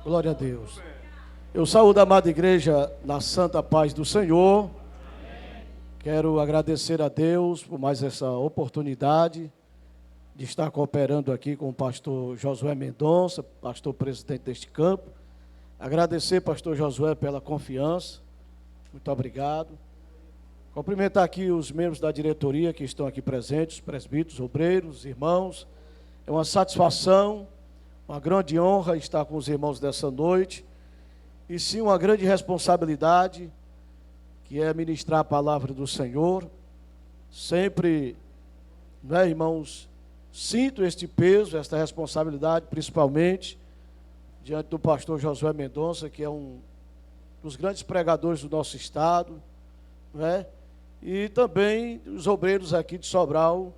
Glória a Deus. Eu saúdo a amada igreja na santa paz do Senhor. Quero agradecer a Deus por mais essa oportunidade de estar cooperando aqui com o pastor Josué Mendonça, pastor presidente deste campo. Agradecer, pastor Josué, pela confiança. Muito obrigado. Cumprimentar aqui os membros da diretoria que estão aqui presentes, presbíteros, obreiros, irmãos. É uma satisfação, uma grande honra estar com os irmãos dessa noite, e sim uma grande responsabilidade, que é ministrar a palavra do Senhor. Sempre, irmãos, sinto este peso, esta responsabilidade, principalmente diante do pastor Josué Mendonça, que é um dos grandes pregadores do nosso estado, e também os obreiros aqui de Sobral,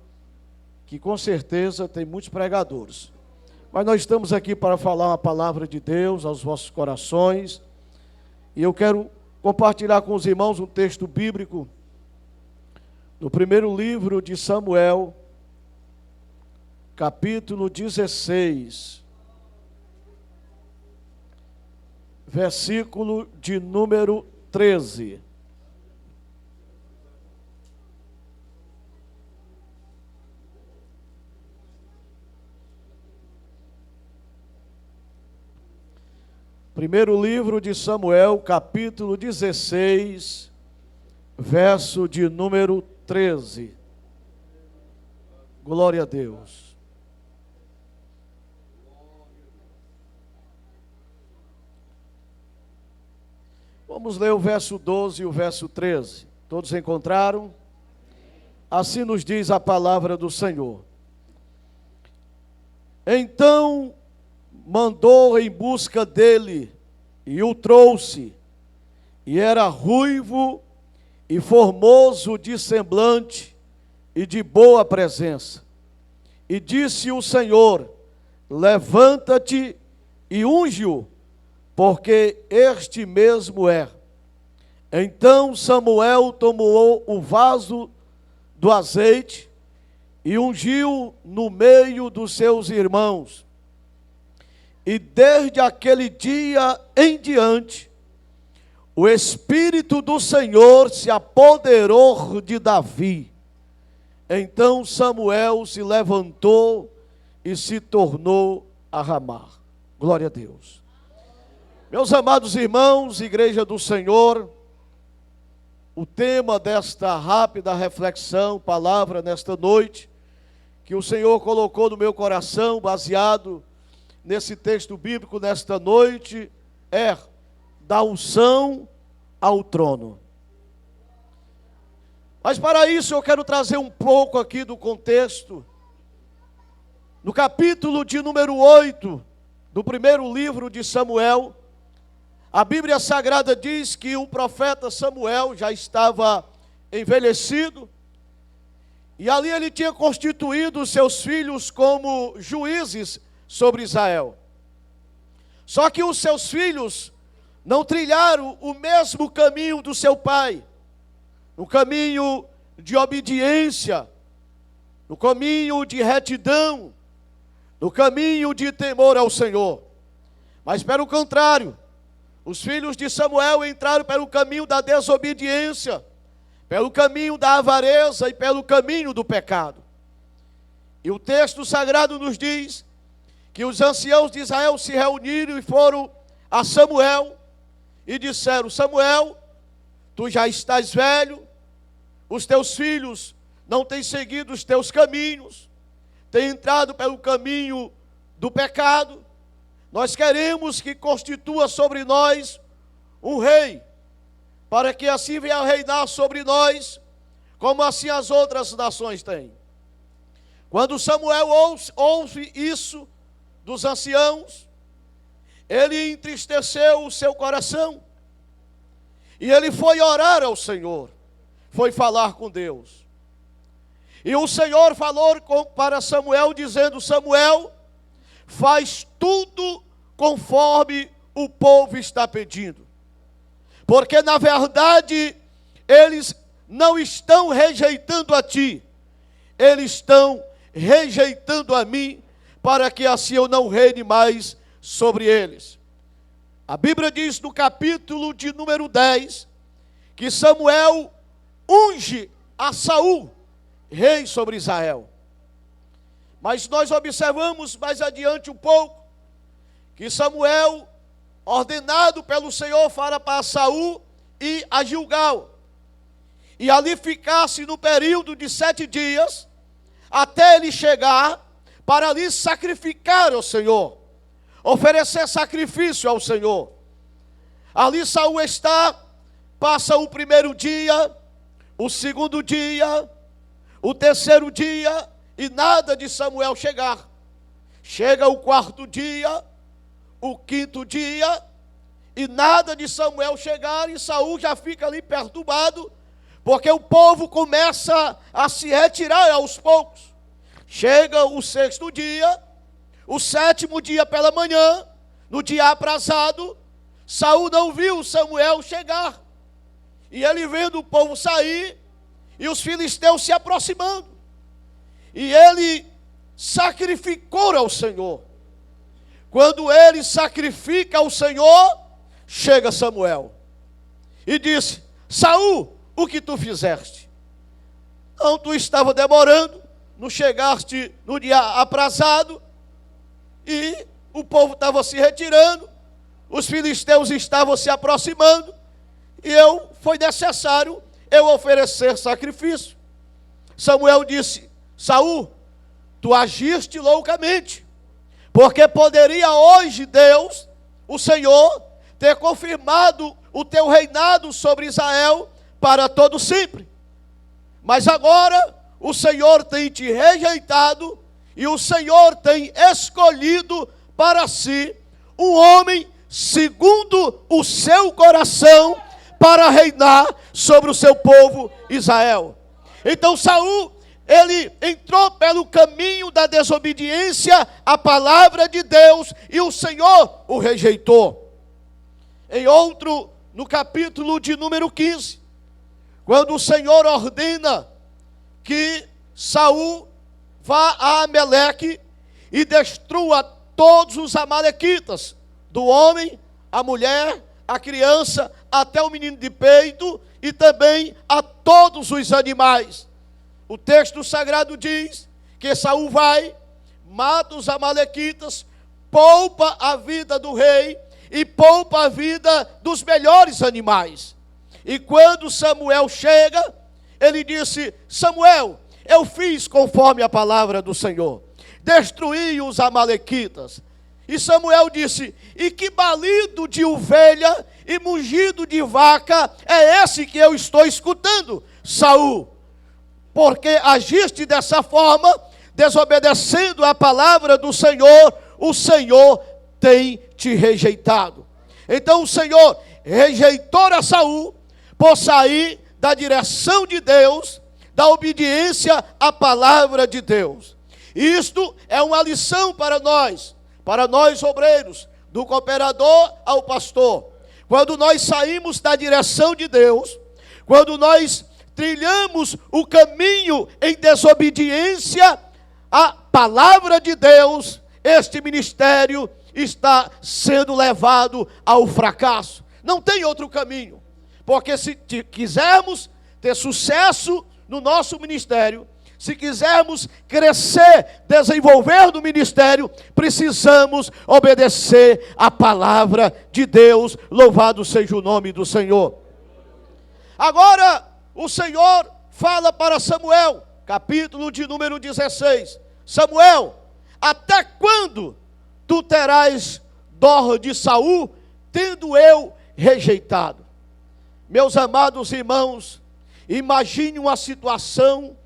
que com certeza tem muitos pregadores. Mas nós estamos aqui para falar uma palavra de Deus aos vossos corações, e eu quero compartilhar com os irmãos um texto bíblico, no primeiro livro de Samuel, capítulo 16, versículo de número 13. Primeiro livro de Samuel, capítulo 16, verso de número 13. Glória a Deus. Vamos ler o verso 12 e o verso 13. Todos encontraram? Assim nos diz a palavra do Senhor. Então mandou em busca dele e o trouxe, e era ruivo e formoso de semblante e de boa presença. E disse o Senhor: levanta-te e unge-o, porque este mesmo é. Então Samuel tomou o vaso do azeite e ungiu no meio dos seus irmãos. E desde aquele dia em diante, o Espírito do Senhor se apoderou de Davi. Então Samuel se levantou e se tornou a Ramá. Glória a Deus. Meus amados irmãos, igreja do Senhor, o tema desta rápida reflexão, palavra nesta noite, que o Senhor colocou no meu coração, baseado nesse texto bíblico nesta noite, é da unção ao trono. Mas para isso eu quero trazer um pouco aqui do contexto. No capítulo de número 8 do primeiro livro de Samuel, a Bíblia Sagrada diz que o profeta Samuel já estava envelhecido, e ali ele tinha constituído os seus filhos como juízes sobre Israel. Só que os seus filhos não trilharam o mesmo caminho do seu pai, no caminho de obediência, no caminho de retidão, no caminho de temor ao Senhor. Mas pelo contrário, os filhos de Samuel entraram pelo caminho da desobediência, pelo caminho da avareza e pelo caminho do pecado. E o texto sagrado nos diz que os anciãos de Israel se reuniram e foram a Samuel e disseram: Samuel, tu já estás velho, os teus filhos não têm seguido os teus caminhos, têm entrado pelo caminho do pecado. Nós queremos que constitua sobre nós um rei, para que assim venha a reinar sobre nós, como assim as outras nações têm. Quando Samuel ouve isso dos anciãos, ele entristeceu o seu coração, e ele foi orar ao Senhor, foi falar com Deus. E o Senhor falou para Samuel, dizendo: Samuel, faz tudo conforme o povo está pedindo, porque na verdade eles não estão rejeitando a ti, eles estão rejeitando a mim, para que assim eu não reine mais sobre eles. A Bíblia diz no capítulo de número 10, que Samuel unge a Saul, rei sobre Israel. Mas nós observamos mais adiante um pouco, que Samuel, ordenado pelo Senhor, fala para Saul ir a Gilgal, e ali ficasse no período de 7 dias, até ele chegar, para ali sacrificar ao Senhor, oferecer sacrifício ao Senhor. Ali Saul está, passa o primeiro dia, o segundo dia, o terceiro dia, e nada de Samuel chegar. Chega o quarto dia, o quinto dia, e nada de Samuel chegar, e Saul já fica ali perturbado, porque o povo começa a se retirar aos poucos. Chega o sexto dia, o sétimo dia pela manhã, no dia aprazado, Saul não viu Samuel chegar. E ele vendo o povo sair, e os filisteus se aproximando. E ele sacrificou ao Senhor. Quando ele sacrifica ao Senhor, chega Samuel e disse: Saul, o que tu fizeste? Não, tu estava demorando, não chegaste no dia aprazado, e o povo estava se retirando, os filisteus estavam se aproximando, e foi necessário eu oferecer sacrifício. Samuel disse: Saul, tu agiste loucamente, porque poderia hoje Deus, o Senhor, ter confirmado o teu reinado sobre Israel para todo sempre. Mas agora o Senhor tem te rejeitado, e o Senhor tem escolhido para si um homem segundo o seu coração, para reinar sobre o seu povo Israel. Então Saul, ele entrou pelo caminho da desobediência à palavra de Deus, e o Senhor o rejeitou. Em outro, no capítulo de número 15, quando o Senhor ordena que Saul vá a Amaleque e destrua todos os amalequitas, do homem, a mulher, a criança, até o menino de peito, e também a todos os animais. O texto sagrado diz que Saul vai, mata os amalequitas, poupa a vida do rei e poupa a vida dos melhores animais. E quando Samuel chega, ele disse: Samuel, eu fiz conforme a palavra do Senhor, destruí os amalequitas. E Samuel disse: e que balido de ovelha e mugido de vaca é esse que eu estou escutando, Saul? Porque agiste dessa forma, desobedecendo a palavra do Senhor, o Senhor tem te rejeitado. Então o Senhor rejeitou a Saul por sair da direção de Deus, da obediência à palavra de Deus. Isto é uma lição para nós obreiros, do cooperador ao pastor. Quando nós saímos da direção de Deus, quando nós trilhamos o caminho em desobediência à palavra de Deus, este ministério está sendo levado ao fracasso. Não tem outro caminho, porque se quisermos ter sucesso no nosso ministério, se quisermos crescer, desenvolver no ministério, precisamos obedecer a palavra de Deus. Louvado seja o nome do Senhor. Agora, o Senhor fala para Samuel, capítulo de número 16. Samuel, até quando tu terás dó de Saul, tendo eu rejeitado? Meus amados irmãos, imagine uma situação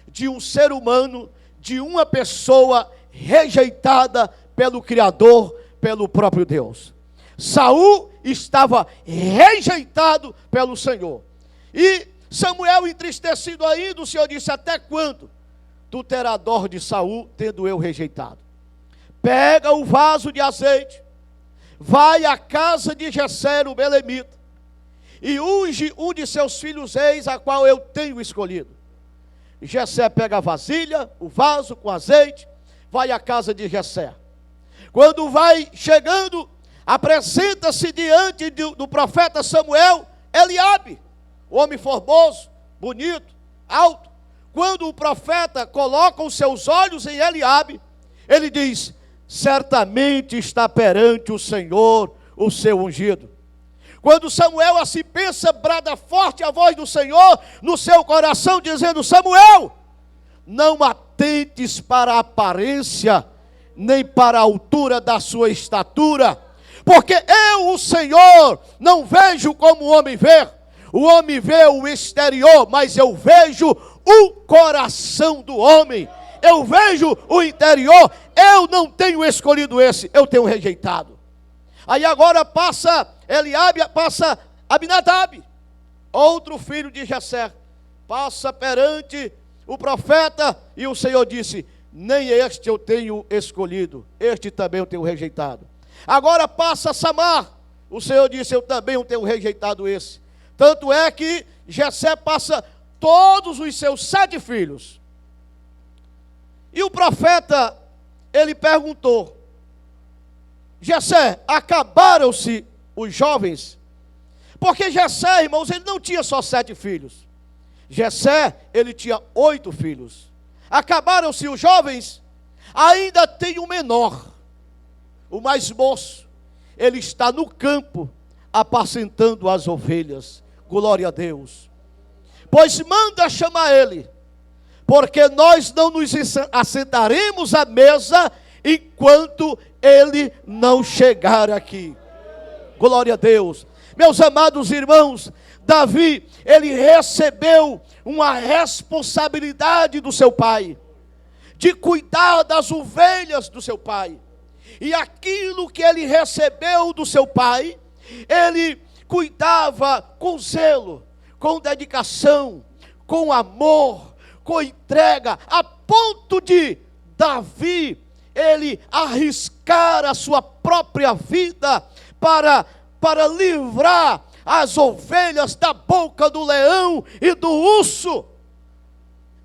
de um ser humano, de uma pessoa rejeitada pelo Criador, pelo próprio Deus. Saul estava rejeitado pelo Senhor. E Samuel, entristecido ainda, o Senhor disse: até quando tu terás dó de Saul, tendo eu rejeitado? Pega o vaso de azeite, vai à casa de Jessé, o belemita, e unge um de seus filhos reis, a qual eu tenho escolhido. Jessé pega a vasilha, o vaso com azeite, vai à casa de Jessé. Quando vai chegando, apresenta-se diante do profeta Samuel, Eliabe, homem formoso, bonito, alto. Quando o profeta coloca os seus olhos em Eliabe, ele diz: certamente está perante o Senhor o seu ungido. Quando Samuel assim pensa, brada forte a voz do Senhor no seu coração, dizendo: Samuel, não atentes para a aparência, nem para a altura da sua estatura, porque eu, o Senhor, não vejo como o homem vê. O homem vê o exterior, mas eu vejo o coração do homem. Eu vejo o interior. Eu não tenho escolhido esse, eu tenho rejeitado. Aí agora passa Eliabe, passa Abinadab, outro filho de Jessé, passa perante o profeta, e o Senhor disse: nem este eu tenho escolhido, este também eu tenho rejeitado. Agora passa Samar, o Senhor disse: eu também eu tenho rejeitado esse. Tanto é que Jessé passa todos os seus 7 filhos. E o profeta, ele perguntou: Jessé, acabaram-se os jovens? Porque Jessé, irmãos, ele não tinha só 7 filhos. Jessé, ele tinha 8 filhos. Acabaram-se os jovens? Ainda tem o menor, o mais moço. Ele está no campo, apacentando as ovelhas. Glória a Deus. Pois manda chamar ele, porque nós não nos assentaremos à mesa enquanto ele não chegar aqui. Glória a Deus. Meus amados irmãos, Davi, ele recebeu uma responsabilidade do seu pai, de cuidar das ovelhas do seu pai. E aquilo que ele recebeu do seu pai, ele cuidava com zelo, com dedicação, com amor, com entrega, a ponto de Davi, ele arriscar a sua própria vida para livrar as ovelhas da boca do leão e do urso.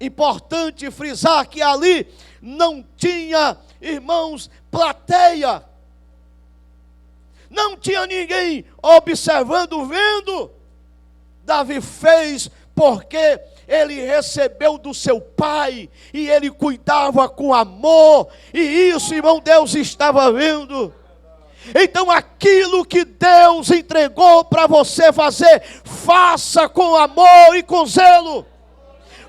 Importante frisar que ali não tinha, irmãos, plateia. Não tinha ninguém observando, vendo. Davi fez porque ele recebeu do seu pai e ele cuidava com amor. E isso, irmão, Deus estava vendo. Então aquilo que Deus entregou para você fazer, faça com amor e com zelo.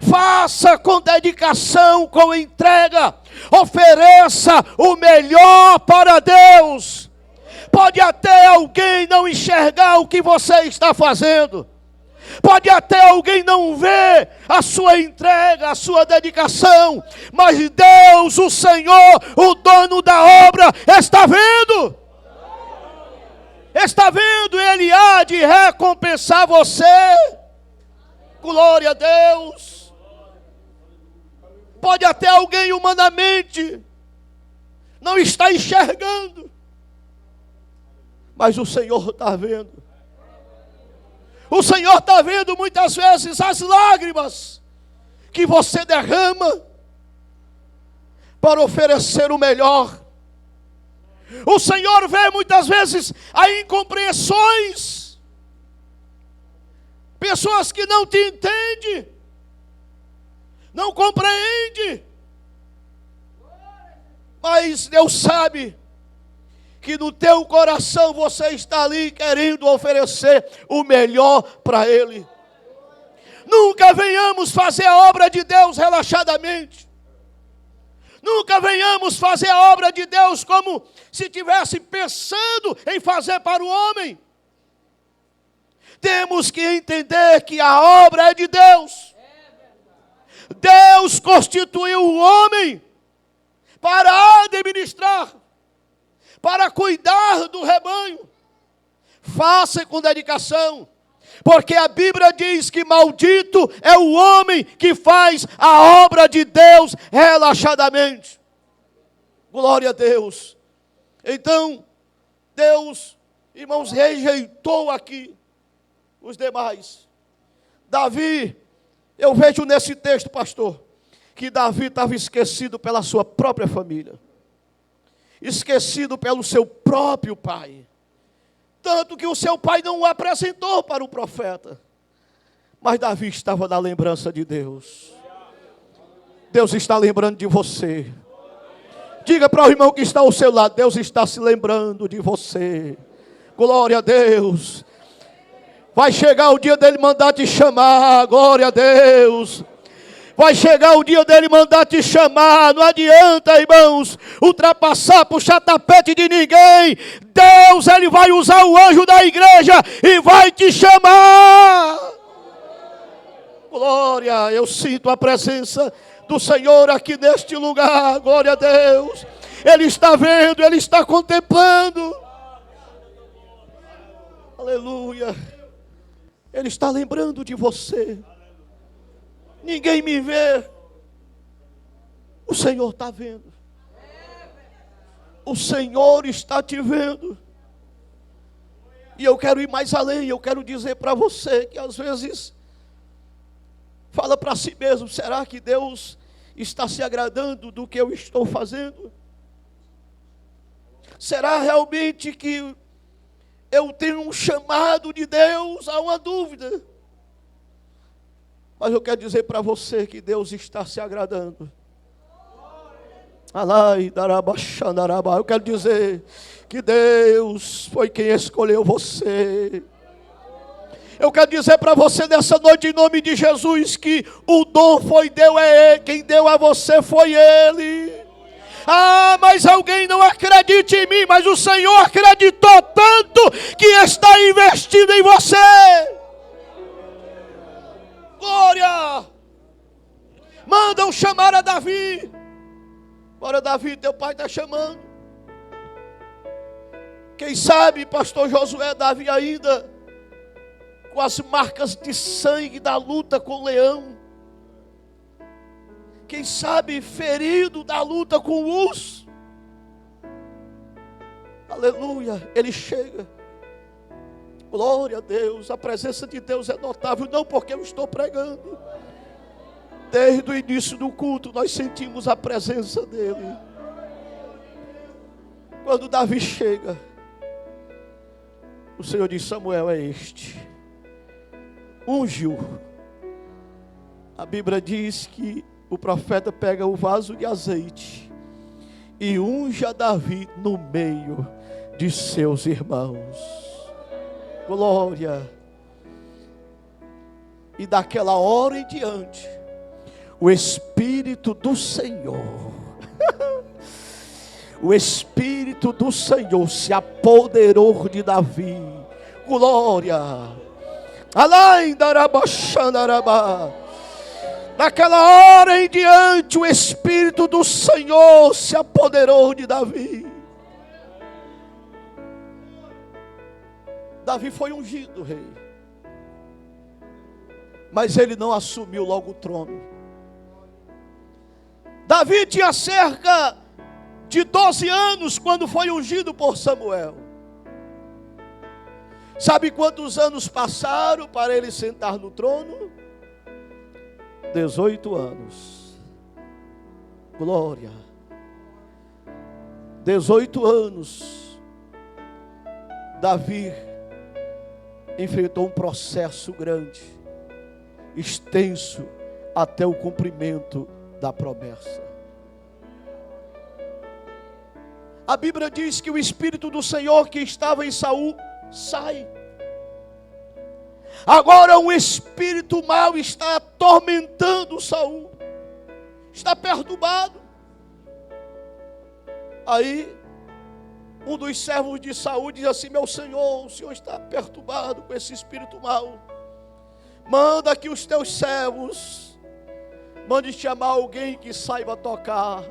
Faça com dedicação, com entrega. Ofereça o melhor para Deus. Pode até alguém não enxergar o que você está fazendo. Pode até alguém não ver a sua entrega, a sua dedicação. Mas Deus, o Senhor, o dono da obra, está vendo. Está vendo, Ele há de recompensar você. Glória a Deus. Pode até alguém humanamente não estar enxergando, mas o Senhor está vendo. O Senhor está vendo muitas vezes as lágrimas que você derrama para oferecer o melhor. O Senhor vê muitas vezes as incompreensões, pessoas que não te entendem, não compreendem, mas Deus sabe que no teu coração você está ali querendo oferecer o melhor para Ele. Nunca venhamos fazer a obra de Deus relaxadamente. Nunca venhamos fazer a obra de Deus como se estivesse pensando em fazer para o homem. Temos que entender que a obra é de Deus. Deus constituiu o homem para administrar, para cuidar do rebanho. Faça com dedicação, porque a Bíblia diz que maldito é o homem que faz a obra de Deus relaxadamente. Glória a Deus. Então, Deus, irmãos, rejeitou aqui os demais. Davi, eu vejo nesse texto, pastor, que Davi estava esquecido pela sua própria família, esquecido pelo seu próprio pai. Tanto que o seu pai não o apresentou para o profeta. Mas Davi estava na lembrança de Deus. Deus está lembrando de você. Diga para o irmão que está ao seu lado: Deus está se lembrando de você. Glória a Deus. Vai chegar o dia dele mandar te chamar. Glória a Deus. Vai chegar o dia dele mandar te chamar. Não adianta, irmãos, ultrapassar, puxar tapete de ninguém. Deus, Ele vai usar o anjo da igreja e vai te chamar. Glória, eu sinto a presença do Senhor aqui neste lugar. Glória a Deus. Ele está vendo, Ele está contemplando. Aleluia. Ele está lembrando de você. Ninguém me vê. O Senhor está vendo. O Senhor está te vendo. E eu quero ir mais além. Eu quero dizer para você que às vezes fala para si mesmo: será que Deus está se agradando do que eu estou fazendo? Será realmente que eu tenho um chamado de Deus? Há uma dúvida. Mas eu quero dizer para você que Deus está se agradando. Eu quero dizer que Deus foi quem escolheu você. Eu quero dizer para você nessa noite, em nome de Jesus, que o dom foi Deus, é Ele. Quem deu a você foi Ele. Ah, mas alguém não acredita em mim. Mas o Senhor acreditou tanto que está investido em você. Glória! Mandam chamar a Davi. Agora, Davi, teu pai está chamando. Quem sabe, pastor Josué, Davi ainda com as marcas de sangue da luta com o leão. Quem sabe ferido da luta com o urso. Aleluia, ele chega. Glória a Deus, a presença de Deus é notável, não porque eu estou pregando. Desde o início do culto nós sentimos a presença dele. Quando Davi chega, o Senhor diz: Samuel é este. Ungiu. A Bíblia diz que o profeta pega o vaso de azeite e unge a Davi no meio de seus irmãos. Glória. E daquela hora em diante, o Espírito do Senhor, o Espírito do Senhor se apoderou de Davi. Glória. Além da rabaxandarabá. Daquela hora em diante, o Espírito do Senhor se apoderou de Davi. Davi foi ungido rei, mas ele não assumiu logo o trono. Davi tinha cerca de 12 anos quando foi ungido por Samuel. Sabe quantos anos passaram para ele sentar no trono? 18 anos. Glória. 18 anos. Davi enfrentou um processo grande, extenso, até o cumprimento da promessa. A Bíblia diz que o Espírito do Senhor que estava em Saul sai. Agora um espírito mau está atormentando Saul, está perturbado. Aí um dos servos de Saul diz assim: meu senhor, o senhor está perturbado com esse espírito mau. Manda que os teus servos mande chamar alguém que saiba tocar.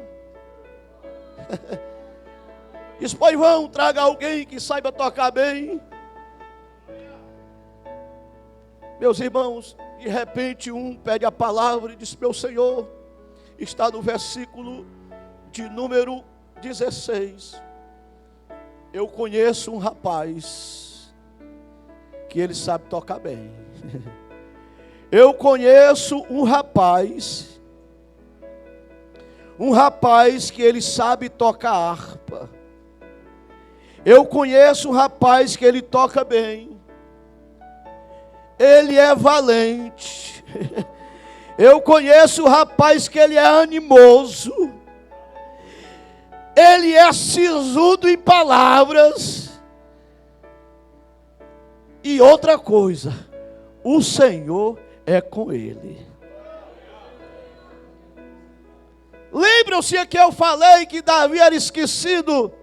Diz: pois vão, traga alguém que saiba tocar bem. Meus irmãos, de repente um pede a palavra e diz: meu senhor, está no versículo de número 16. Eu conheço um rapaz que ele sabe tocar bem. Eu conheço um rapaz que ele sabe tocar harpa. Eu conheço um rapaz que ele toca bem. Ele é valente. Eu conheço um rapaz que ele é animoso. Ele é sisudo em palavras. E outra coisa, o Senhor é com ele. Lembram-se que eu falei que Davi era esquecido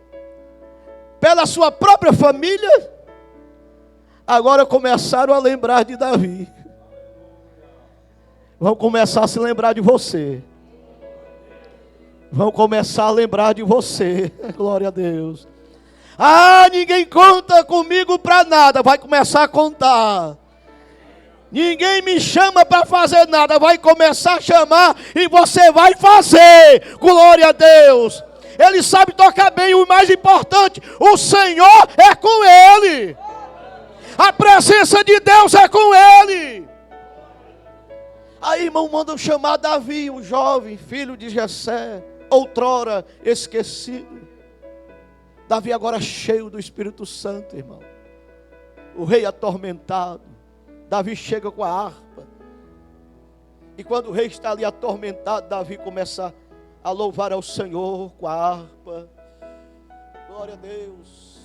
pela sua própria família? Agora começaram a lembrar de Davi. Vão começar a se lembrar de você. Vão começar a lembrar de você. Glória a Deus. Ah, ninguém conta comigo para nada. Vai começar a contar. Ninguém me chama para fazer nada. Vai começar a chamar e você vai fazer. Glória a Deus. Ele sabe tocar bem. O mais importante, o Senhor é com ele. A presença de Deus é com ele. Aí, irmão, mandam chamar Davi, um jovem, filho de Jessé, outrora esquecido. Davi agora cheio do Espírito Santo, irmão. O rei atormentado. Davi chega com a harpa. E quando o rei está ali atormentado, Davi começa a louvar ao Senhor com a harpa. Glória a Deus.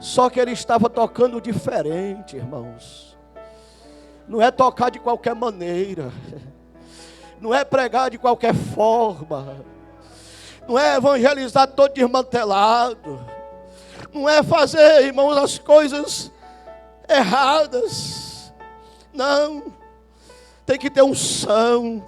Só que ele estava tocando diferente, irmãos. Não é tocar de qualquer maneira. Não é pregar de qualquer forma. Não é evangelizar todo desmantelado. Não é fazer, irmãos, as coisas erradas. Não. Tem que ter unção.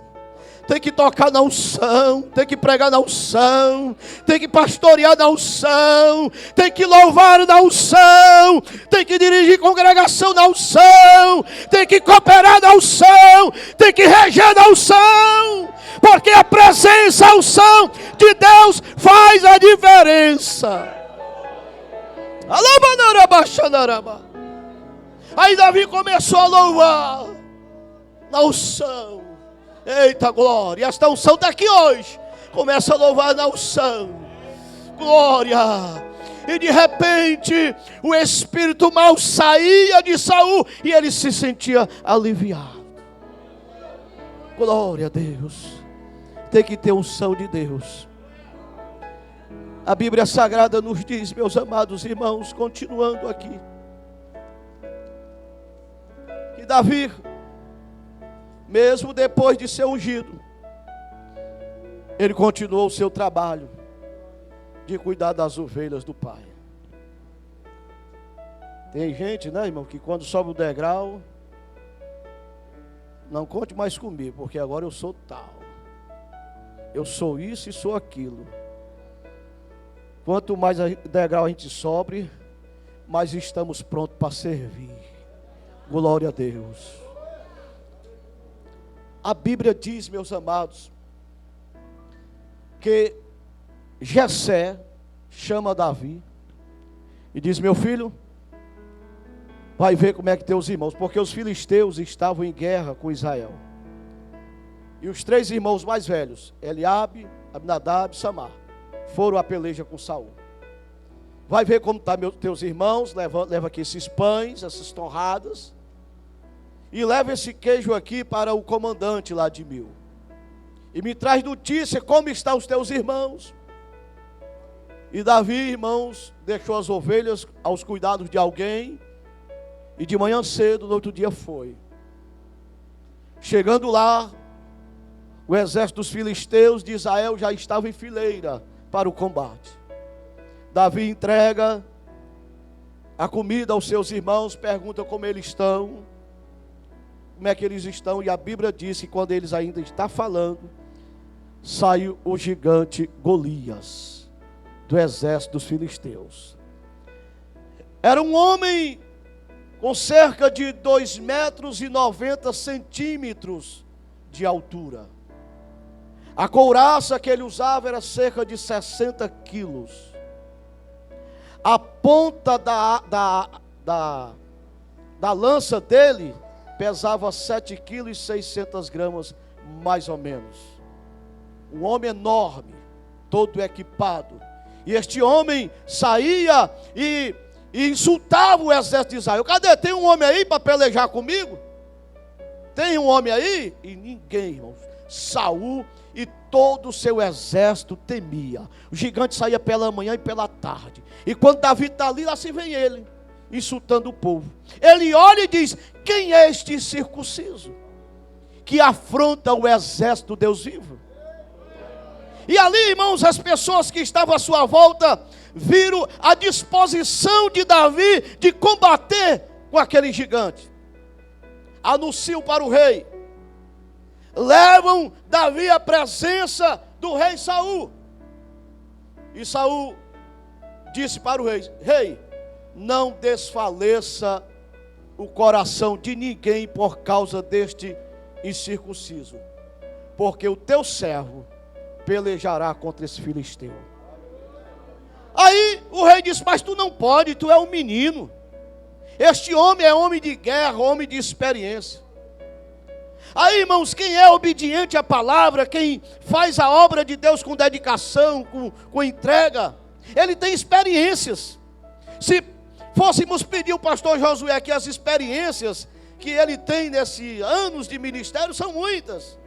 Tem que tocar na unção, tem que pregar na unção, tem que pastorear na unção, tem que louvar na unção, tem que dirigir congregação na unção, tem que cooperar na unção, tem que reger na unção, porque a presença, a unção de Deus faz a diferença. Aí Davi começou a louvar na unção. Eita glória, esta unção está aqui hoje. Começa a louvar na unção. Glória. E de repente o espírito mau saía de Saul e ele se sentia aliviado. Glória a Deus. Tem que ter unção de Deus. A Bíblia Sagrada nos diz, meus amados irmãos, continuando aqui, que Davi, mesmo depois de ser ungido, ele continuou o seu trabalho de cuidar das ovelhas do Pai. Tem gente, né, irmão, que quando sobe o degrau, não conte mais comigo, porque agora eu sou tal. Eu sou isso e sou aquilo. Quanto mais degrau a gente sobe, mais estamos prontos para servir. Glória a Deus. A Bíblia diz, meus amados, que Jessé chama Davi e diz: meu filho, vai ver como é que teus irmãos, porque os filisteus estavam em guerra com Israel. E os 3 irmãos mais velhos, Eliabe, Abinadab e Samar, foram à peleja com Saul. Vai ver como estão teus irmãos, leva aqui esses pães, essas torradas, e leva esse queijo aqui para o comandante lá de Mil. E me traz notícia como estão os teus irmãos. E Davi, irmãos, deixou as ovelhas aos cuidados de alguém. E de manhã cedo, no outro dia foi. Chegando lá, o exército dos filisteus de Israel já estava em fileira para o combate. Davi entrega a comida aos seus irmãos, pergunta como eles estão. Como é que eles estão? E a Bíblia diz que quando eles ainda estão falando, saiu o gigante Golias, do exército dos filisteus. Era um homem com cerca de 2,90 metros de altura. A couraça que ele usava era cerca de 60 quilos. A ponta da lança dele pesava 7,6 quilos, mais ou menos. Um homem enorme, todo equipado. E este homem saía e insultava o exército de Israel. Cadê? Tem um homem aí para pelejar comigo? Tem um homem aí? E ninguém, irmãos. Saul e todo o seu exército temia. O gigante saía pela manhã e pela tarde. E quando Davi está ali, lá se vem ele, insultando o povo. Ele olha e diz: quem é este incircunciso que afronta o exército do Deus vivo? E ali, irmãos, as pessoas que estavam à sua volta viram a disposição de Davi de combater com aquele gigante. Anunciam para o rei, levam Davi à presença do rei Saul. E Saul disse para o rei: rei, não desfaleça o coração de ninguém por causa deste incircunciso, porque o teu servo pelejará contra esse filisteu. Aí o rei disse: mas tu não pode, tu é um menino. Este homem é homem de guerra, homem de experiência. Aí, irmãos, quem é obediente à palavra, quem faz a obra de Deus com dedicação, com entrega, ele tem experiências. Se fôssemos pedir ao pastor Josué aqui as experiências que ele tem nesses anos de ministério, são muitas.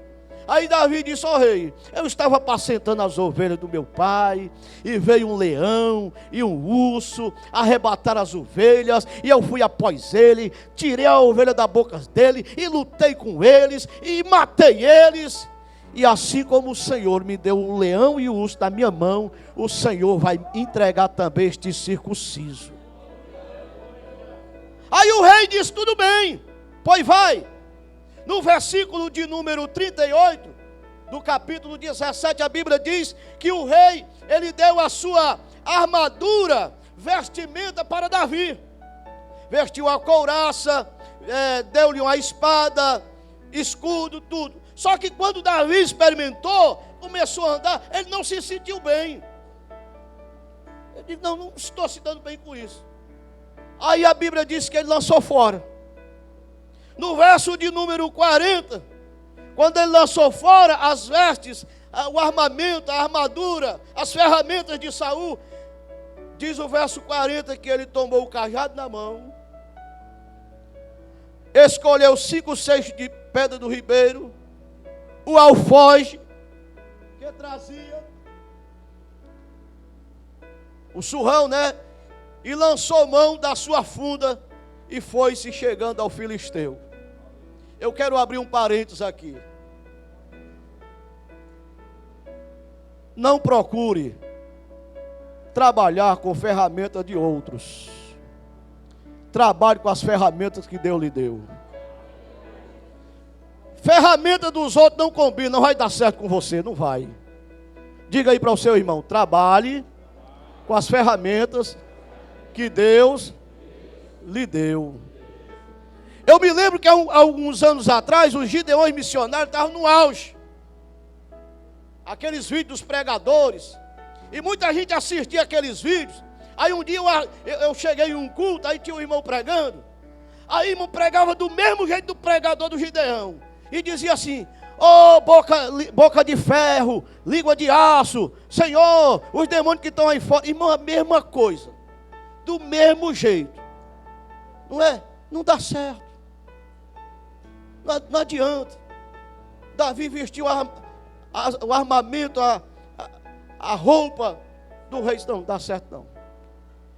Aí Davi disse: ó rei, eu estava apacentando as ovelhas do meu pai, e veio um leão e um urso arrebatar as ovelhas, e eu fui após ele, tirei a ovelha da boca dele, e lutei com eles, e matei eles. E assim como o Senhor me deu o leão e o urso na minha mão, o Senhor vai entregar também este circunciso. Aí o rei disse: tudo bem, pois vai. No versículo de número 38, do capítulo 17, a Bíblia diz que o rei, ele deu a sua armadura, vestimenta para Davi. Vestiu a couraça, deu-lhe uma espada, escudo, tudo. Só que quando Davi experimentou, começou a andar, ele não se sentiu bem. Ele disse: não estou se dando bem com isso. Aí a Bíblia diz que ele lançou fora. No verso de número 40, quando ele lançou fora as vestes, o armamento, a armadura, as ferramentas de Saul, diz o verso 40 que ele tomou o cajado na mão, escolheu 5 seixos de pedra do ribeiro, o alfoge que trazia, o surrão, né? E lançou mão da sua funda e foi-se chegando ao filisteu. Eu quero abrir um parênteses aqui. Não procure trabalhar com ferramentas de outros. Trabalhe com as ferramentas que Deus lhe deu. Ferramenta dos outros não combina, não vai dar certo com você, não vai. Diga aí para o seu irmão: trabalhe com as ferramentas que Deus lhe deu. Eu me lembro que há alguns anos atrás, os gideões missionários estavam no auge. Aqueles vídeos dos pregadores. E muita gente assistia aqueles vídeos. Aí um dia eu cheguei em um culto, aí tinha um irmão pregando. Aí o irmão pregava do mesmo jeito do pregador do Gideão. E dizia assim: ô boca de ferro, língua de aço, Senhor, os demônios que estão aí fora. Irmão, a mesma coisa. Do mesmo jeito. Não é? Não dá certo. Não adianta. Davi vestiu o armamento, a roupa do rei. Não dá certo não.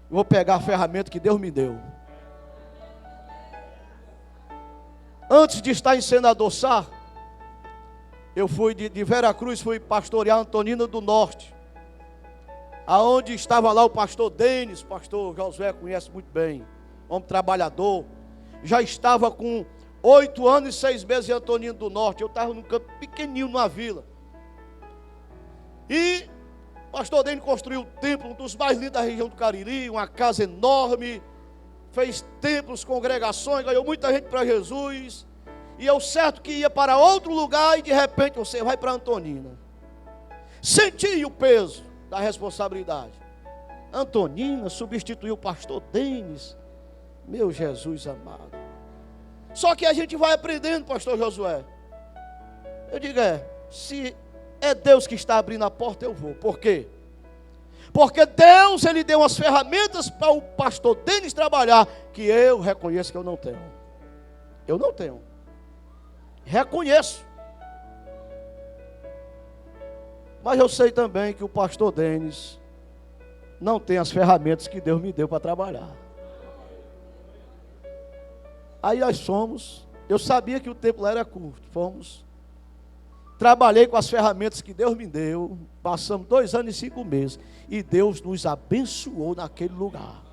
Eu vou pegar a ferramenta que Deus me deu. Antes de estar em Senador Sá, eu fui de Veracruz, fui pastorear Antonina do Norte, aonde estava lá o pastor Denis, pastor Josué conhece muito bem, homem trabalhador. Já estava com 8 anos e 6 meses em Antonina do Norte. Eu estava num campo pequenininho, numa vila. E o pastor Denis construiu um templo, um dos mais lindos da região do Cariri, uma casa enorme, fez templos, congregações, ganhou muita gente para Jesus. E eu certo que ia para outro lugar e de repente você vai para Antonina. Senti o peso da responsabilidade. Antonina substituiu o pastor Denis. Meu Jesus amado. Só que a gente vai aprendendo, pastor Josué. Eu digo, se é Deus que está abrindo a porta, eu vou. Por quê? Porque Deus, Ele deu as ferramentas para o pastor Denis trabalhar, que eu reconheço que eu não tenho. Eu não tenho. Reconheço. Mas eu sei também que o pastor Denis não tem as ferramentas que Deus me deu para trabalhar. Aí nós fomos, eu sabia que o tempo lá era curto, trabalhei com as ferramentas que Deus me deu, passamos 2 anos e 5 meses, e Deus nos abençoou naquele lugar.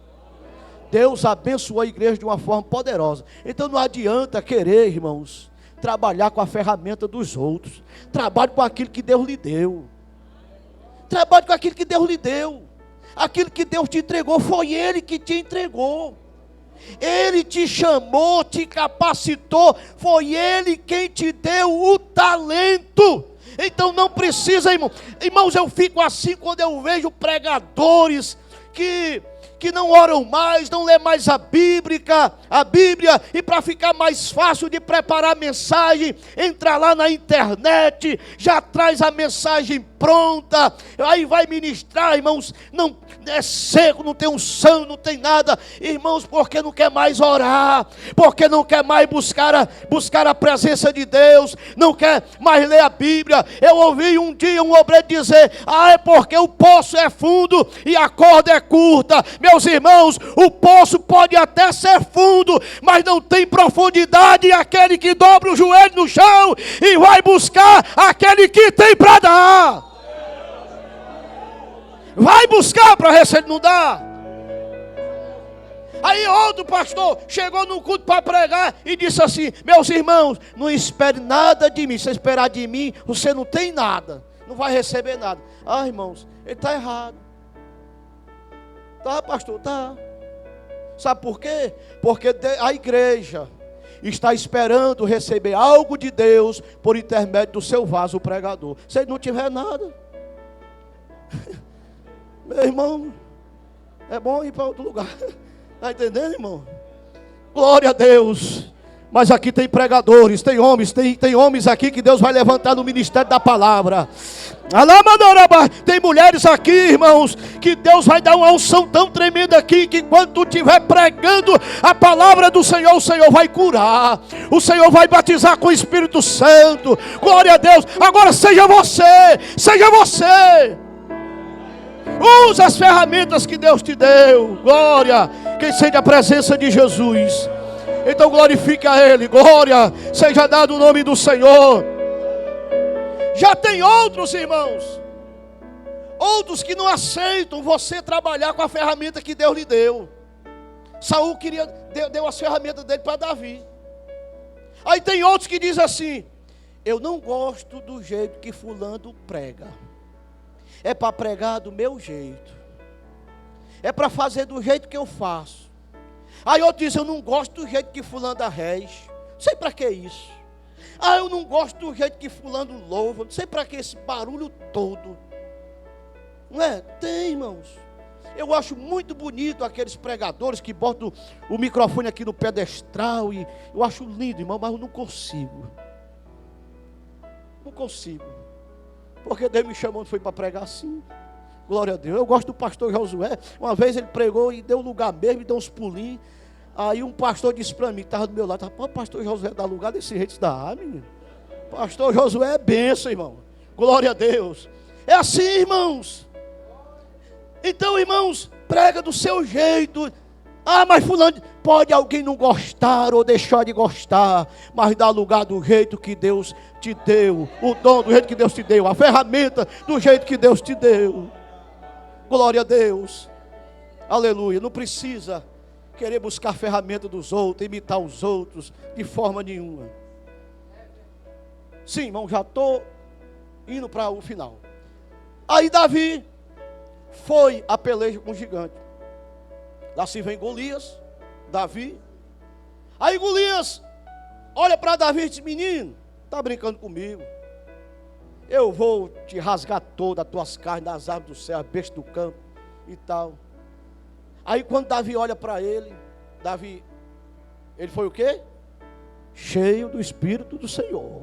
Deus abençoou a igreja de uma forma poderosa. Então não adianta querer, irmãos, trabalhar com a ferramenta dos outros. Trabalhe com aquilo que Deus lhe deu. Trabalhe com aquilo que Deus lhe deu. Aquilo que Deus te entregou, foi Ele que te entregou. Ele te chamou, te capacitou, foi Ele quem te deu o talento. Então não precisa, irmãos, eu fico assim quando eu vejo pregadores que não oram mais, não lê mais a Bíblia, e para ficar mais fácil de preparar a mensagem, entra lá na internet, já traz a mensagem pronta, aí vai ministrar, irmãos, não é seco, não tem unção, não tem nada, irmãos, porque não quer mais orar, porque não quer mais buscar a presença de Deus, não quer mais ler a Bíblia. Eu ouvi um dia um obreiro dizer: é porque o poço é fundo e a corda é curta. Meus irmãos, o poço pode até ser fundo, mas não tem profundidade. Aquele que dobra o joelho no chão e vai buscar aquele que tem para dar. Vai buscar para receber, não dá. Aí outro pastor chegou no culto para pregar e disse assim: meus irmãos, não espere nada de mim. Se esperar de mim, você não tem nada, não vai receber nada. Irmãos, ele está errado. Tá, pastor, tá. Sabe por quê? Porque a igreja está esperando receber algo de Deus por intermédio do seu vaso pregador. Se ele não tiver nada, meu irmão, é bom ir para outro lugar. Está entendendo, irmão? Glória a Deus. Mas aqui tem pregadores, tem homens aqui que Deus vai levantar no ministério da palavra. Tem mulheres aqui, irmãos, que Deus vai dar uma unção tão tremenda aqui, que quando tu estiver pregando a palavra do Senhor, o Senhor vai curar, o Senhor vai batizar com o Espírito Santo. Glória a Deus. Agora seja você. Usa as ferramentas que Deus te deu. Glória. Quem sente a presença de Jesus, então glorifique a Ele. Glória seja dado o nome do Senhor. Já tem outros, irmãos, outros que não aceitam você trabalhar com a ferramenta que Deus lhe deu. Saul deu as ferramentas dele para Davi. Aí tem outros que dizem assim: eu não gosto do jeito que fulano prega, é para pregar do meu jeito, é para fazer do jeito que eu faço. Aí outro diz: eu não gosto do jeito que fulano dá rez, não sei para que isso. Eu não gosto do jeito que fulano louva, não sei para que esse barulho todo. Não é? Tem, irmãos. Eu acho muito bonito aqueles pregadores que botam o microfone aqui no pedestral, e eu acho lindo, irmão, mas eu não consigo. Não consigo. Porque Deus me chamou, foi para pregar assim. Glória a Deus. Eu gosto do pastor Josué. Uma vez ele pregou e deu lugar mesmo, e deu uns pulinhos. Aí um pastor disse para mim, que estava do meu lado: pô, pastor Josué dá lugar desse jeito, dá, menino. Pastor Josué é bênção, irmão. Glória a Deus. É assim, irmãos. Então, irmãos, prega do seu jeito. Mas fulano, pode alguém não gostar ou deixar de gostar, mas dá lugar do jeito que Deus te deu. O dom do jeito que Deus te deu. A ferramenta do jeito que Deus te deu. Glória a Deus. Aleluia. Não precisa querer buscar a ferramenta dos outros, imitar os outros, de forma nenhuma. Sim, irmão, já estou indo para o final. Aí Davi foi a peleja com o gigante. Lá se vem Golias, Davi. Aí Golias olha para Davi e diz: menino, está brincando comigo? Eu vou te rasgar toda as tuas carnes das aves do céu, besta do campo e tal. Aí quando Davi olha para ele, ele foi o quê? Cheio do Espírito do Senhor.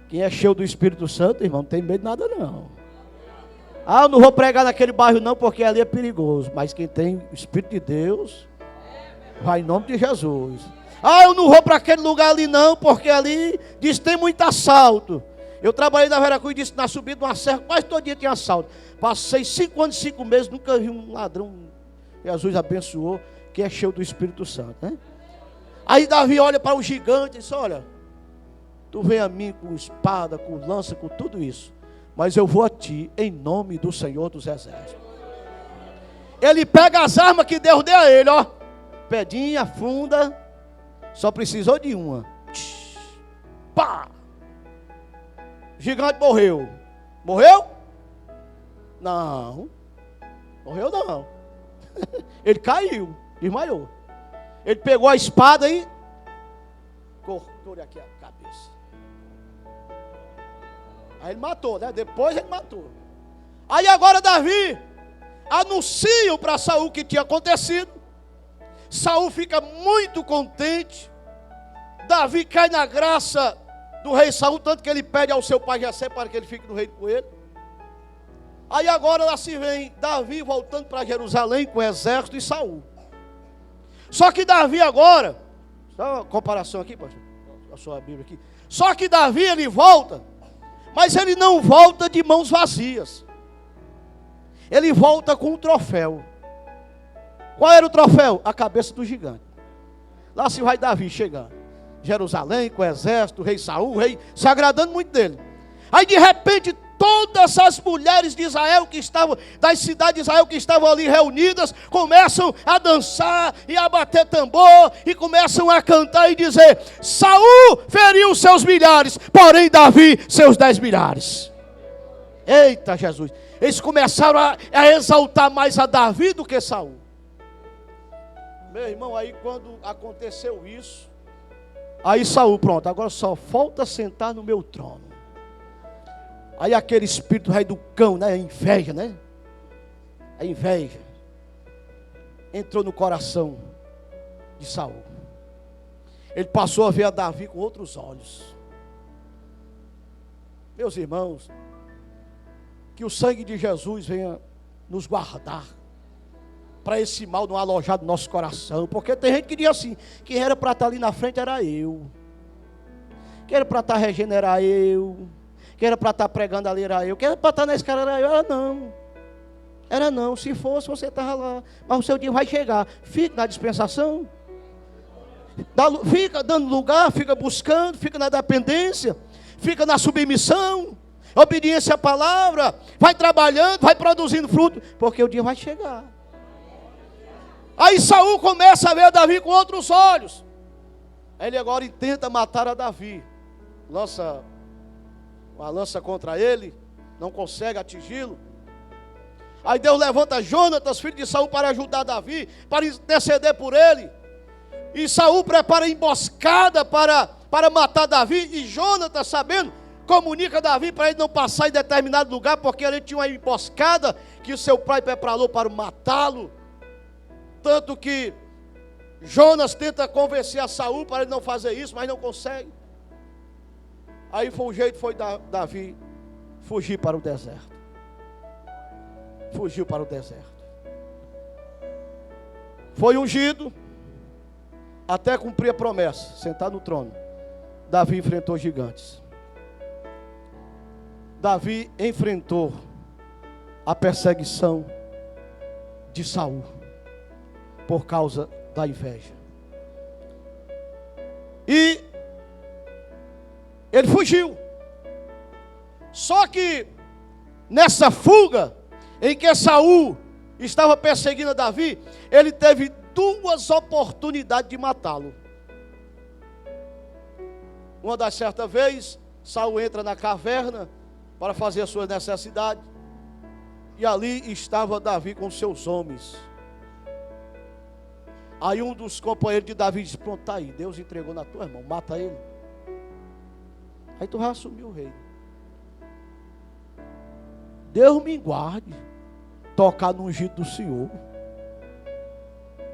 Quem é cheio do Espírito Santo, irmão, não tem medo de nada não. Ah, eu não vou pregar naquele bairro não, porque ali é perigoso. Mas quem tem o Espírito de Deus, vai em nome de Jesus. Ah, eu não vou para aquele lugar ali não, porque ali diz que tem muito assalto. Eu trabalhei na Veracruz e disse, na subida de uma serra, quase todo dia tinha assalto. Passei 5 anos e 5 meses, nunca vi um ladrão. Jesus abençoou, que é cheio do Espírito Santo, né? Aí Davi olha para o gigante e diz, olha, tu vem a mim com espada, com lança, com tudo isso, mas eu vou a ti em nome do Senhor dos Exércitos. Ele pega as armas que Deus deu a ele, ó, pedinha, funda, só precisou de uma. Pá! O gigante morreu. Morreu? Não. Morreu não. Ele caiu, desmaiou. Ele pegou a espada e cortou aqui a cabeça. Aí ele matou, né? Depois ele matou. Aí agora Davi anuncia para Saul o que tinha acontecido. Saul fica muito contente. Davi cai na graça do rei Saul, tanto que ele pede ao seu pai Jessé para que ele fique no reino com ele. Aí agora lá se vem Davi voltando para Jerusalém com o exército e Saul. Só que Davi agora, só uma comparação aqui, pastor, a sua Bíblia aqui. Só que Davi ele volta, mas ele não volta de mãos vazias. Ele volta com um troféu. Qual era o troféu? A cabeça do gigante. Lá se vai Davi chegando. Jerusalém, com o exército, o rei Saul, o rei se agradando muito dele. Aí de repente todas as mulheres de Israel que estavam, das cidades de Israel que estavam ali reunidas, começam a dançar e a bater tambor, e começam a cantar e dizer, Saul feriu seus milhares, porém Davi seus 10 milhares. Eita Jesus, eles começaram a exaltar mais a Davi do que Saul. Meu irmão, aí quando aconteceu isso, aí Saul, pronto, agora só falta sentar no meu trono. Aí aquele espírito rei do cão, né, a inveja, né? A inveja entrou no coração de Saul. Ele passou a ver a Davi com outros olhos. Meus irmãos, que o sangue de Jesus venha nos guardar para esse mal não alojar no nosso coração. Porque tem gente que diz assim, quem era para estar ali na frente era eu. Quem era para estar regendo era eu. Quem era para estar pregando ali era eu. Quem era para estar na escala era eu. Era não. Era não. Se fosse, você estava lá. Mas o seu dia vai chegar. Fica na dispensação. Fica dando lugar, fica buscando, fica na dependência, fica na submissão, obediência à palavra, vai trabalhando, vai produzindo fruto, porque o dia vai chegar. Aí Saul começa a ver Davi com outros olhos. Ele agora tenta matar a Davi. Lança uma lança contra ele, não consegue atingi-lo. Aí Deus levanta Jonatas, filho de Saul, para ajudar Davi, para interceder por ele. E Saul prepara emboscada para matar Davi. E Jonatas, sabendo, comunica a Davi para ele não passar em determinado lugar, porque ele tinha uma emboscada que o seu pai preparou para matá-lo. Tanto que Jonas tenta convencer a Saul para ele não fazer isso, mas não consegue. Aí foi o jeito, foi Davi fugir para o deserto. Fugiu para o deserto. Foi ungido, até cumprir a promessa, sentado no trono. Davi enfrentou gigantes. Davi enfrentou a perseguição de Saul por causa da inveja. E ele fugiu. Só que nessa fuga em que Saul estava perseguindo Davi, ele teve 2 oportunidades de matá-lo. Uma das certa vez, Saul entra na caverna para fazer as suas necessidades, e ali estava Davi com seus homens. Aí um dos companheiros de Davi disse, pronto, está aí, Deus entregou na tua mão, mata ele. Aí tu vai assumir o reino. Deus me guarde tocar no ungido do Senhor.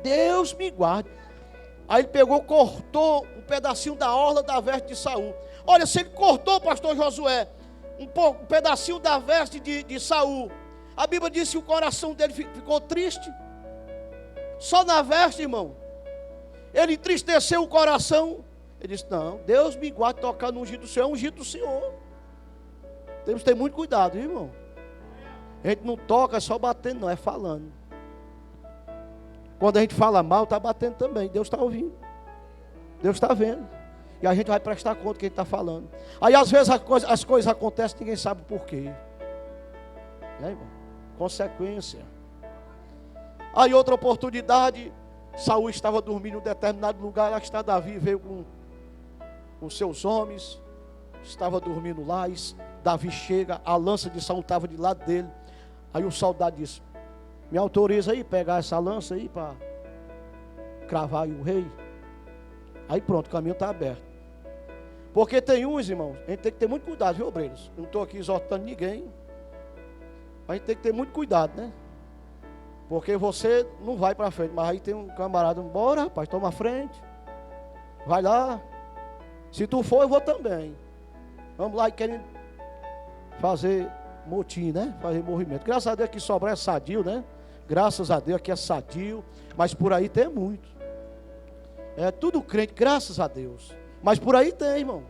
Deus me guarde. Aí ele pegou, cortou um pedacinho da orla da veste de Saul. Olha, se ele cortou, pastor Josué, um pedacinho da veste de Saul, A Bíblia diz que o coração dele ficou triste. Só na veste, irmão. Ele entristeceu o coração. Ele disse, não, Deus me guarde tocar no ungido do Senhor, é ungido do Senhor. Temos que ter muito cuidado, viu, irmão? A gente não toca só batendo, não, é falando. Quando a gente fala mal, está batendo também. Deus está ouvindo. Deus está vendo. E a gente vai prestar conta do que a gente está falando. Aí às vezes as coisas acontecem, ninguém sabe o porquê. Né, irmão? Consequência. Aí outra oportunidade, Saul estava dormindo em um determinado lugar, lá está Davi, veio com seus homens, estava dormindo lá, e Davi chega, a lança de Saul estava de lado dele. Aí o soldado disse, me autoriza aí, pegar essa lança aí para cravar aí o rei. Aí pronto, o caminho está aberto. Porque tem uns, irmãos, a gente tem que ter muito cuidado, viu, obreiros? Eu não estou aqui exortando ninguém. A gente tem que ter muito cuidado, né? Porque você não vai para frente, mas aí tem um camarada, bora rapaz, toma a frente. Vai lá. Se tu for, eu vou também. Vamos lá e querem fazer motim, né? Fazer movimento. Graças a Deus aqui Sobral é sadio, né? Graças a Deus aqui é sadio. Mas por aí tem muito. É tudo crente, graças a Deus. Mas por aí tem, irmão.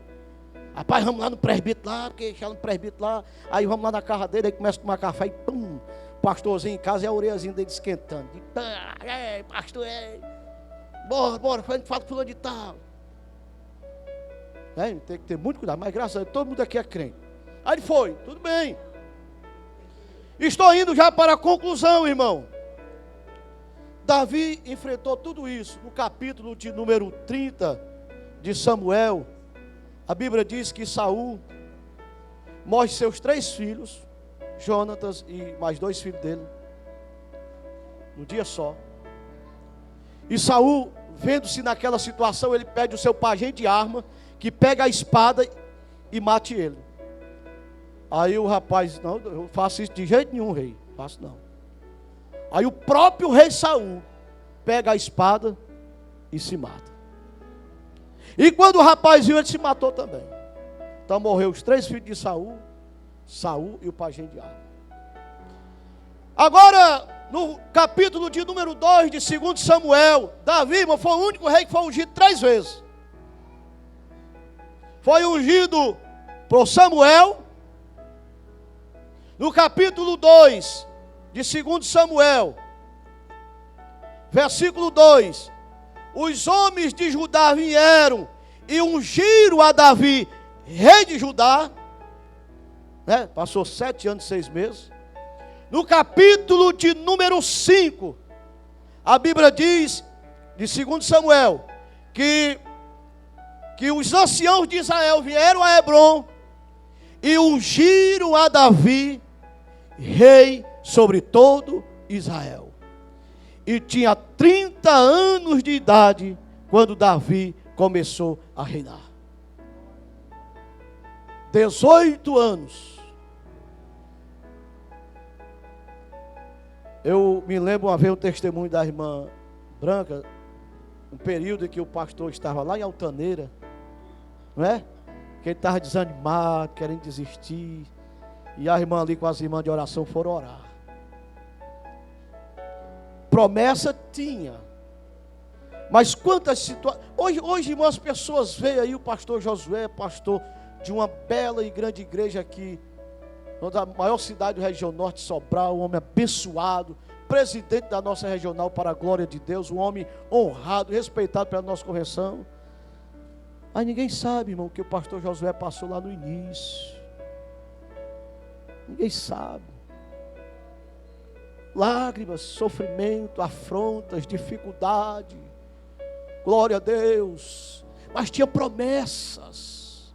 Rapaz, vamos lá no presbítero lá, porque chega no presbítero lá. Aí vamos lá na casa dele, aí começa a tomar café e pum. Pastorzinho em casa e a orelhazinha dele esquentando. Pastor, bora, a gente fala com fulano de tal. Tem que ter muito cuidado, mas graças a Deus, todo mundo aqui é crente. Aí ele foi, tudo bem. Estou indo já para a conclusão, irmão. Davi enfrentou tudo isso. No capítulo de número 30 de Samuel, a Bíblia diz que Saul morre seus 3 filhos, Jonatas e mais 2 filhos dele, no dia só. E Saul, vendo-se naquela situação, ele pede o seu pajem de arma, que pega a espada e mate ele. Aí o rapaz, não, eu faço isso de jeito nenhum, rei, faço não. Aí o próprio rei Saul pega a espada e se mata. E quando o rapaz viu, ele se matou também. Então morreu os 3 filhos de Saul, Saul e o pajem de arma. Agora, no capítulo de número 2 de 2 Samuel, Davi, irmão, foi o único rei que foi ungido 3 vezes. Foi ungido por Samuel, no capítulo 2 de 2 Samuel, versículo 2, os homens de Judá vieram e ungiram a Davi, rei de Judá, né? Passou 7 anos e 6 meses. No capítulo de número 5, a Bíblia diz, de 2 Samuel, que os anciãos de Israel vieram a Hebrom e ungiram a Davi, rei sobre todo Israel. E tinha 30 anos de idade quando Davi começou a reinar. 18 anos. Eu me lembro uma vez o testemunho da irmã Branca, um período em que o pastor estava lá em Altaneira, não é? Que ele estava desanimado, querendo desistir. E a irmã ali com as irmãs de oração foram orar. Promessa tinha. Mas quantas situações... Hoje, irmãos, as pessoas veem aí o pastor Josué, pastor de uma bela e grande igreja aqui, da maior cidade do região norte, Sobral, um homem abençoado, presidente da nossa regional para a glória de Deus, um homem honrado, respeitado pela nossa convenção. Mas ninguém sabe, irmão, o que o pastor Josué passou lá no início. Ninguém sabe. Lágrimas, sofrimento, afrontas, dificuldade. Glória a Deus. Mas tinha promessas.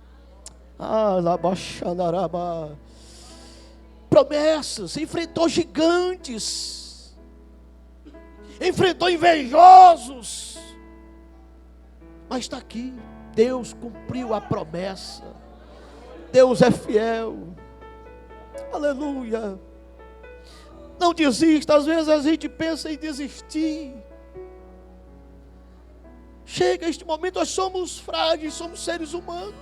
Promessas. Enfrentou gigantes. Enfrentou invejosos. Mas está aqui. Deus cumpriu a promessa. Deus é fiel. Aleluia. Não desista. Às vezes a gente pensa em desistir. Chega este momento, nós somos frágeis, somos seres humanos.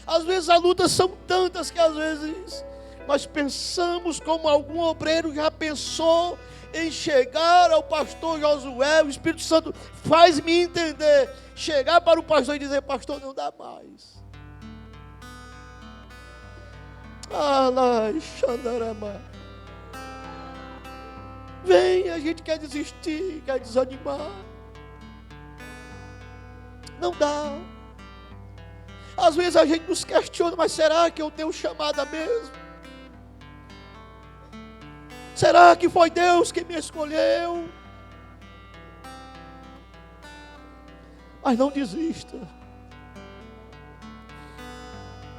Às vezes as lutas são tantas que às vezes nós pensamos como algum obreiro já pensou em chegar ao pastor Josué. O Espírito Santo faz-me entender, chegar para o pastor e dizer: pastor, não dá mais. Vem, a gente quer desistir, quer desanimar. Não dá. Às vezes a gente nos questiona: mas será que eu tenho chamada mesmo? Será que foi Deus que me escolheu? Mas não desista.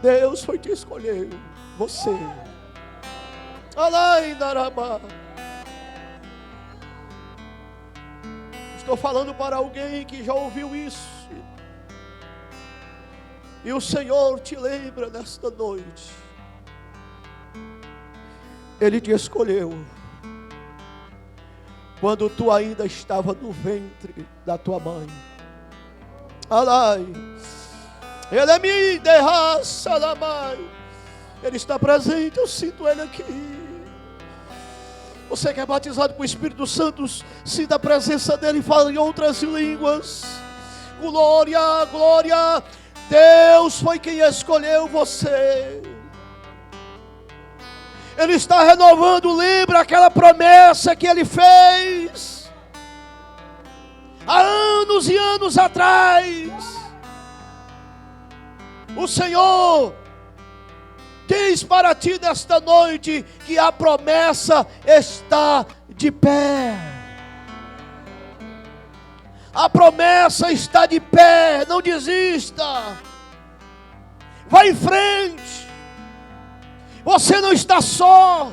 Deus foi te escolher. Você. Alai Narama. Estou falando para alguém que já ouviu isso. E o Senhor te lembra nesta noite. Ele te escolheu quando tu ainda estava no ventre da tua mãe. Alai. Ele é me derraça da mãe. Ele está presente, eu sinto Ele aqui. Você que é batizado com o Espírito Santo, sinta a presença dEle e fala em outras línguas. Glória, glória. Deus foi quem escolheu você. Ele está renovando, lembra aquela promessa que Ele fez há anos e anos atrás. O Senhor diz para ti nesta noite que a promessa está de pé. A promessa está de pé, não desista. Vai em frente. Você não está só.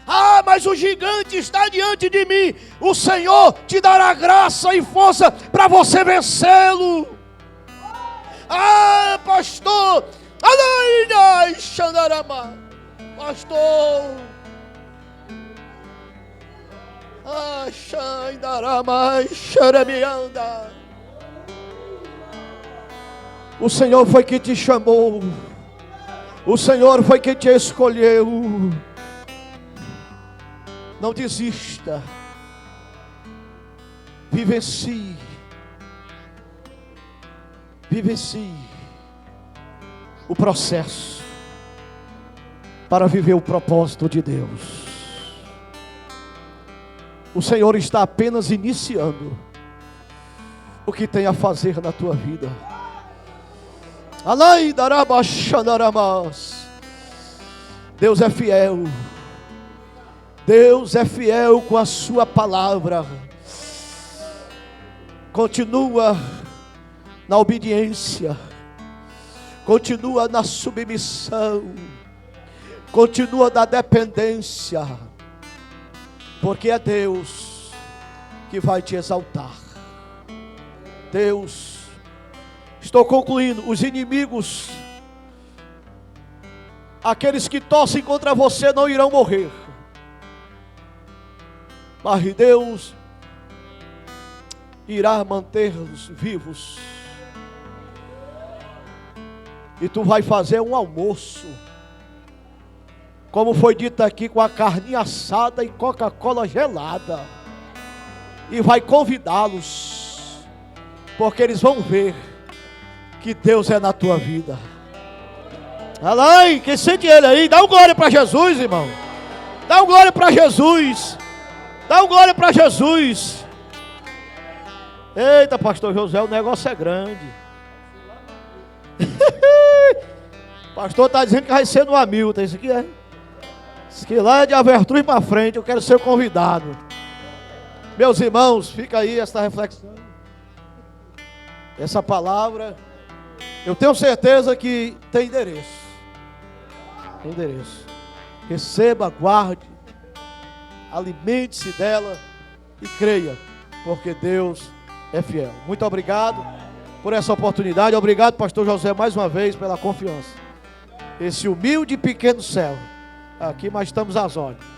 Ah, mas o gigante está diante de mim. O Senhor te dará graça e força para você vencê-lo. Ah, pastor. Pastor. O Senhor foi quem te chamou. O Senhor foi quem te escolheu. Não desista. Vivencie. Vivencie o processo para viver o propósito de Deus. O Senhor está apenas iniciando o que tem a fazer na tua vida. Alai darabashandaramas. Deus é fiel. Deus é fiel com a sua palavra. Continua na obediência. Continua na submissão. Continua na dependência. Porque é Deus que vai te exaltar. Deus. Estou concluindo. Os inimigos, aqueles que torcem contra você, não irão morrer. Mas Deus irá mantê-los vivos. E tu vai fazer um almoço, como foi dito aqui, com a carninha assada e Coca-Cola gelada. E vai convidá-los, porque eles vão ver que Deus é na tua vida. Alai, quem sente Ele aí, dá um glória para Jesus, irmão. Dá um glória para Jesus. Dá um glória para Jesus. Eita, pastor José, o negócio é grande. Pastor está dizendo que vai ser no Hamilton. Isso aqui é. Isso aqui lá é de Avertruz para frente. Eu quero ser convidado. Meus irmãos, fica aí esta reflexão. Essa palavra, eu tenho certeza que tem endereço. Tem endereço. Receba, guarde, alimente-se dela e creia, porque Deus é fiel. Muito obrigado por essa oportunidade. Obrigado, pastor José, mais uma vez pela confiança. Esse humilde e pequeno céu. Aqui, mas estamos às ordens.